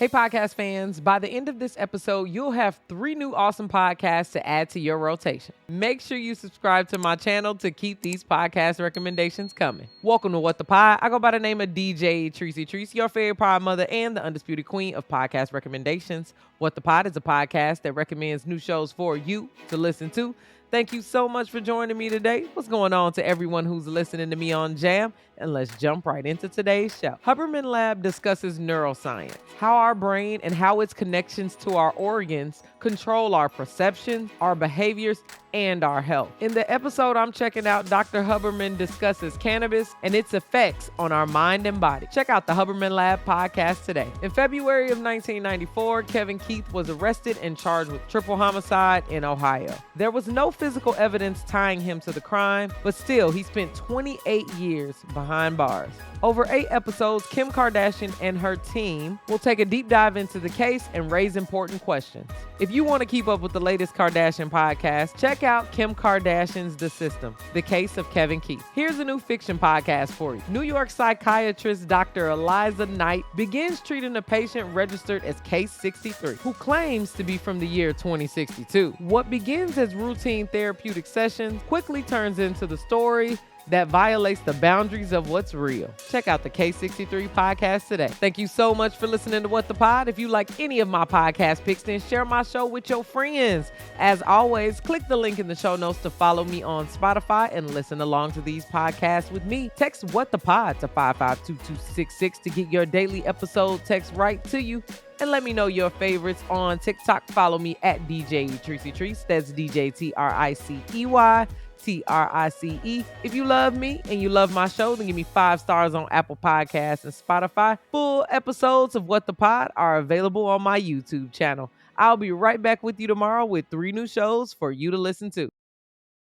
Hey, podcast fans, by the end of this episode, you'll have 3 new awesome podcasts to add to your rotation. Make sure you subscribe to my channel to keep these podcast recommendations coming. Welcome to What the Pod. I go by the name of DJ Treese, your favorite pod mother and the undisputed queen of podcast recommendations. What the Pod is a podcast that recommends new shows for you to listen to. Thank you so much for joining me today. What's going on to everyone who's listening to me on Jam? And let's jump right into today's show. Huberman Lab discusses neuroscience, how our brain and how its connections to our organs control our perceptions, our behaviors, and our health. In the episode I'm checking out, Dr. Huberman discusses cannabis and its effects on our mind and body. Check out the Huberman Lab podcast today. In February of 1994, Kevin Keith was arrested and charged with triple homicide in Ohio. There was no physical evidence tying him to the crime, but still, he spent 28 years behind bars. Over 8 episodes, Kim Kardashian and her team will take a deep dive into the case and raise important questions. If you want to keep up with the latest Kardashian podcast, check out Kim Kardashian's The System, The Case of Kevin Keith. Here's a new fiction podcast for you. New York psychiatrist Dr. Eliza Knight begins treating a patient registered as Case 63, who claims to be from the year 2062. What begins as routine therapeutic sessions quickly turns into the story that violates the boundaries of what's real. Check out the K63 podcast today. Thank you so much for listening to What the Pod. If you like any of my podcast picks, then share my show with your friends. As always, click the link in the show notes to follow me on Spotify and listen along to these podcasts with me. Text What the Pod to 552266 to get your daily episode text right to you. And let me know your favorites on TikTok. Follow me at DJ Treese. That's DJ TRICE. If you love me and you love my show, then give me 5 stars on Apple Podcasts and Spotify. Full episodes of What the Pod are available on my YouTube channel. I'll be right back with you tomorrow with 3 new shows for you to listen to.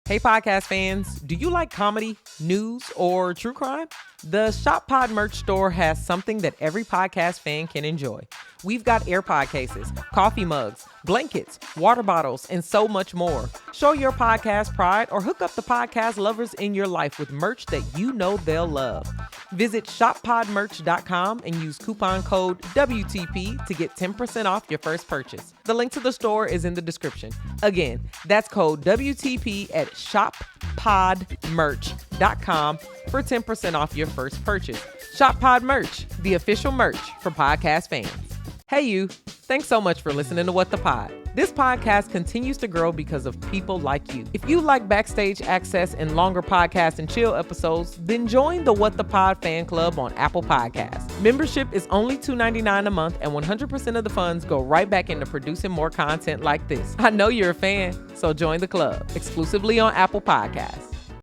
Hey, podcast fans, do you like comedy, news, or true crime? The Shop Pod merch store has something that every podcast fan can enjoy. We've got AirPod cases, coffee mugs, blankets, water bottles, and so much more. Show your podcast pride or hook up the podcast lovers in your life with merch that you know they'll love. Visit shoppodmerch.com and use coupon code WTP to get 10% off your first purchase. The link to the store is in the description. Again, that's code WTP at shoppodmerch.com for 10% off your first purchase. Shop Pod Merch, the official merch for podcast fans. Hey you, thanks so much for listening to What the Pod. This podcast continues to grow because of people like you. If you like backstage access and longer podcast and chill episodes, then join the What the Pod fan club on Apple Podcasts. Membership is only $2.99 a month and 100% of the funds go right back into producing more content like this. I know you're a fan, so join the club exclusively on Apple Podcasts.